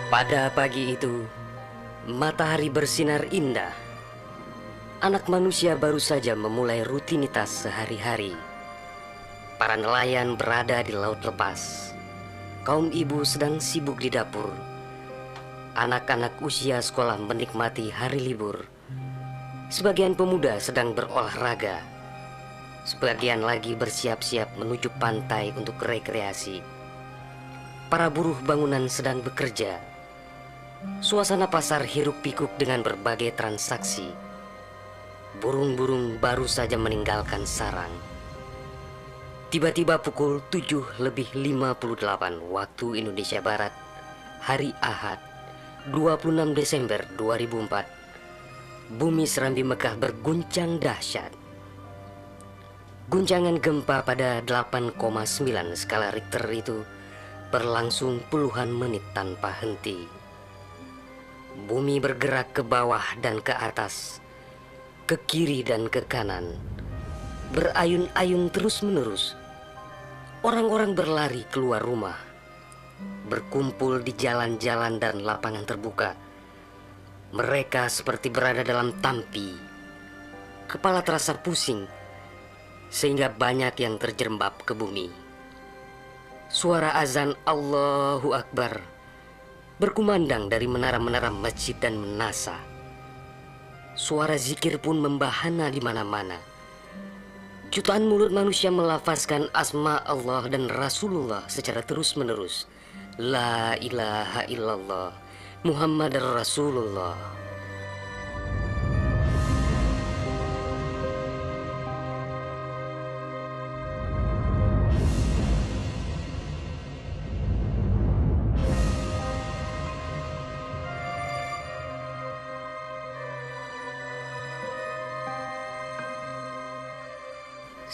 Pada pagi itu, matahari bersinar indah. Anak manusia baru saja memulai rutinitas sehari-hari. Para nelayan berada di laut lepas. Kaum ibu sedang sibuk di dapur. Anak-anak usia sekolah menikmati hari libur. Sebagian pemuda sedang berolahraga. Sebagian lagi bersiap-siap menuju pantai untuk rekreasi. Para buruh bangunan sedang bekerja. Suasana pasar hiruk-pikuk dengan berbagai transaksi. Burung-burung baru saja meninggalkan sarang. Tiba-tiba pukul 7:58 waktu Indonesia Barat, hari Ahad, 26 Desember 2004, bumi Serambi Mekah berguncang dahsyat. Guncangan gempa pada 8,9 skala Richter itu berlangsung puluhan menit tanpa henti. Bumi bergerak ke bawah dan ke atas, ke kiri dan ke kanan, berayun-ayun terus-menerus. Orang-orang berlari keluar rumah, berkumpul di jalan-jalan dan lapangan terbuka. Mereka seperti berada dalam tampi. Kepala terasa pusing, sehingga banyak yang terjerembab ke bumi. Suara azan Allahu Akbar berkumandang dari menara-menara masjid dan menasa. Suara zikir pun membahana di mana-mana. Jutaan mulut manusia melafazkan asma Allah dan Rasulullah secara terus-menerus. La ilaha illallah, Muhammad Rasulullah.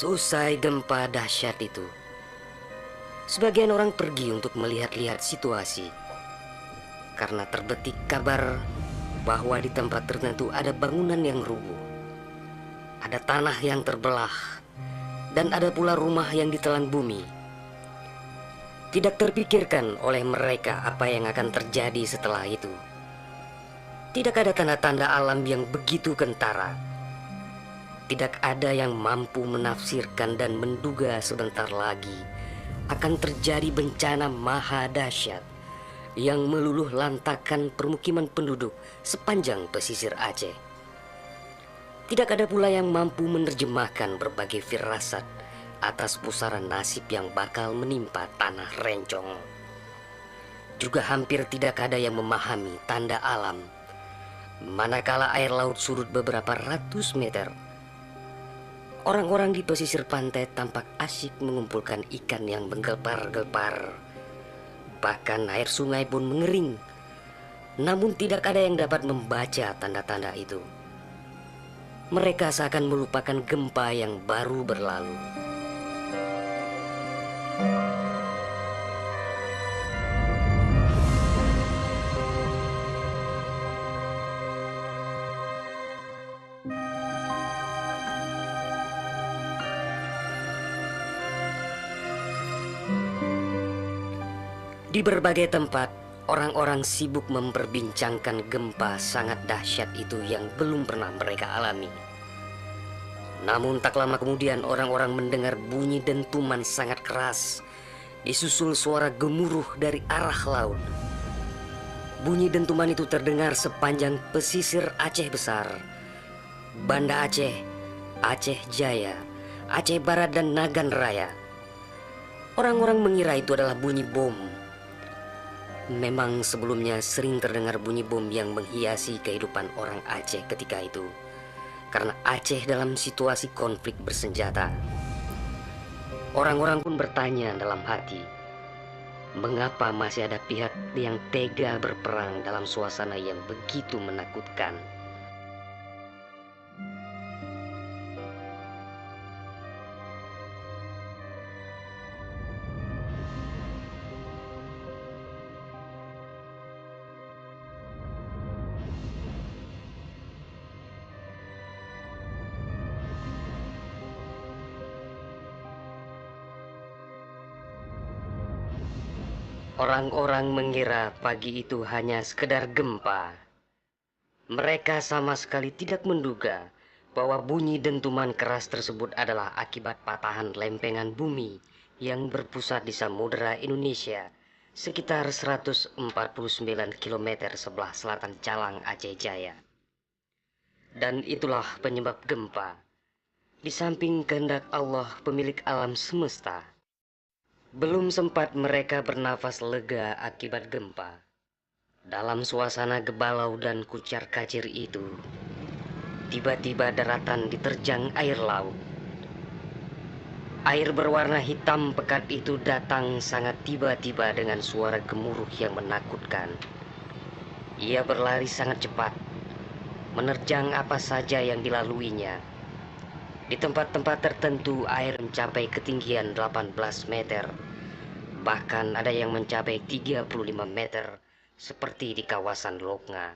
Selesai gempa dahsyat itu, sebagian orang pergi untuk melihat-lihat situasi. Karena terbetik kabar bahwa di tempat tertentu ada bangunan yang rubuh, ada tanah yang terbelah, dan ada pula rumah yang ditelan bumi. Tidak terpikirkan oleh mereka apa yang akan terjadi setelah itu. Tidak ada tanda-tanda alam yang begitu kentara. Tidak ada yang mampu menafsirkan dan menduga sebentar lagi akan terjadi bencana maha dahsyat yang meluluh lantakkan permukiman penduduk sepanjang pesisir Aceh. Tidak ada pula yang mampu menerjemahkan berbagai firasat atas pusaran nasib yang bakal menimpa tanah rencong. Juga hampir tidak ada yang memahami tanda alam manakala air laut surut beberapa ratus meter. Orang-orang di pesisir pantai tampak asyik mengumpulkan ikan yang menggelpar-gelpar. Bahkan air sungai pun mengering. Namun tidak ada yang dapat membaca tanda-tanda itu. Mereka seakan melupakan gempa yang baru berlalu. Di berbagai tempat, orang-orang sibuk memperbincangkan gempa sangat dahsyat itu yang belum pernah mereka alami. Namun tak lama kemudian orang-orang mendengar bunyi dentuman sangat keras, disusul suara gemuruh dari arah laut. Bunyi dentuman itu terdengar sepanjang pesisir Aceh Besar, Banda Aceh, Aceh Jaya, Aceh Barat dan Nagan Raya. Orang-orang mengira itu adalah bunyi bom. Memang sebelumnya sering terdengar bunyi bom yang menghiasi kehidupan orang Aceh ketika itu, karena Aceh dalam situasi konflik bersenjata. Orang-orang pun bertanya dalam hati, mengapa masih ada pihak yang tega berperang dalam suasana yang begitu menakutkan? Orang-orang mengira pagi itu hanya sekedar gempa. Mereka sama sekali tidak menduga bahwa bunyi dentuman keras tersebut adalah akibat patahan lempengan bumi yang berpusat di Samudra Indonesia sekitar 149 km sebelah selatan Calang Aceh Jaya. Dan itulah penyebab gempa. Di samping kehendak Allah pemilik alam semesta, belum sempat mereka bernafas lega akibat gempa. Dalam suasana gebalau dan kucar-kacir itu, tiba-tiba daratan diterjang air laut. Air berwarna hitam pekat itu datang sangat tiba-tiba dengan suara gemuruh yang menakutkan. Ia berlari sangat cepat, menerjang apa saja yang dilaluinya. Di tempat-tempat tertentu air mencapai ketinggian 18 meter. Bahkan ada yang mencapai 35 meter, seperti di kawasan Loknga.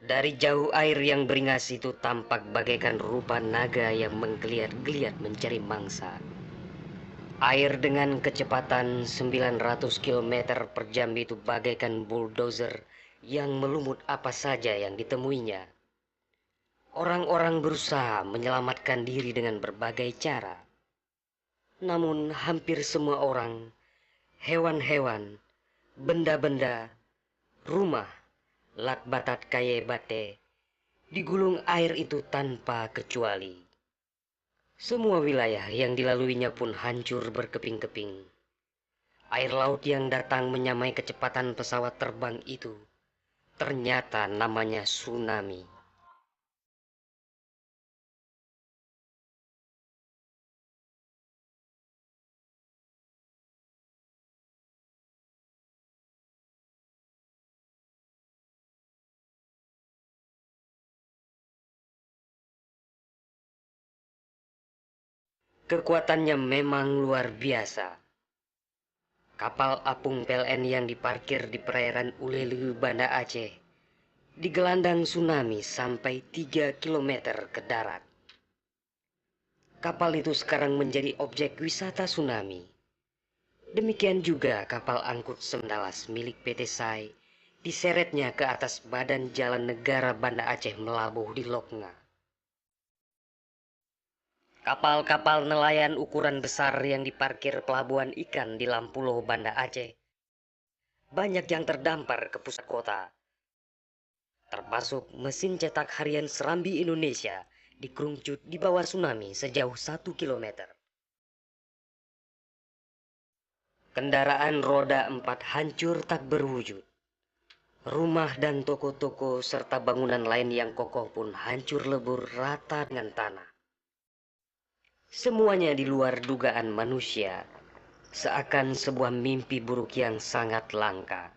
Dari jauh air yang beringas itu tampak bagaikan rupa naga yang menggeliat-geliat mencari mangsa. Air dengan kecepatan 900 km per jam itu bagaikan bulldozer yang melumut apa saja yang ditemuinya. Orang-orang berusaha menyelamatkan diri dengan berbagai cara. Namun hampir semua orang, hewan-hewan, benda-benda, rumah, lakbatat kaye bate, digulung air itu tanpa kecuali. Semua wilayah yang dilaluinya pun hancur berkeping-keping. Air laut yang datang menyamai kecepatan pesawat terbang itu, ternyata namanya tsunami. Kekuatannya memang luar biasa. Kapal apung PLN yang diparkir di perairan Ulelu, Banda Aceh, digelandang tsunami sampai 3 km ke darat. Kapal itu sekarang menjadi objek wisata tsunami. Demikian juga kapal angkut Semdalas milik PT SAI diseretnya ke atas badan jalan negara Banda Aceh melabuh di Loknga. Kapal-kapal nelayan ukuran besar yang diparkir pelabuhan ikan di Lampulo, Banda Aceh, banyak yang terdampar ke pusat kota. Termasuk mesin cetak harian Serambi Indonesia dikerungcut di bawah tsunami sejauh 1 km. Kendaraan roda 4 hancur tak berwujud. Rumah dan toko-toko serta bangunan lain yang kokoh pun hancur lebur rata dengan tanah. Semuanya di luar dugaan manusia, seakan sebuah mimpi buruk yang sangat langka.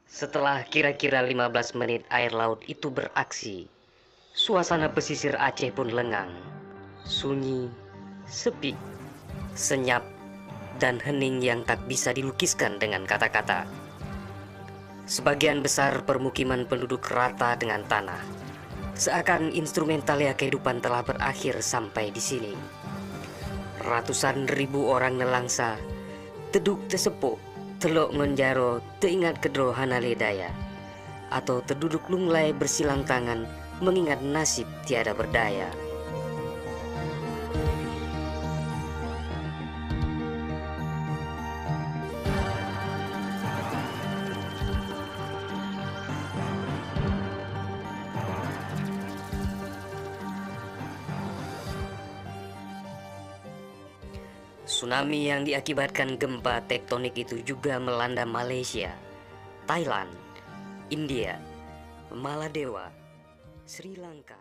Setelah kira-kira 15 menit air laut itu beraksi, suasana pesisir Aceh pun lengang, sunyi, sepi, senyap, dan hening yang tak bisa dilukiskan dengan kata-kata. Sebagian besar permukiman penduduk rata dengan tanah, seakan instrumentalia kehidupan telah berakhir sampai di sini. Ratusan ribu orang nelangsa, teduk tesepuh, telok ngonjaro, teingat kedro hanale daya, atau terduduk lunglai bersilang tangan mengingat nasib tiada berdaya. Tsunami yang diakibatkan gempa tektonik itu juga melanda Malaysia, Thailand, India, Maladewa, Sri Lanka,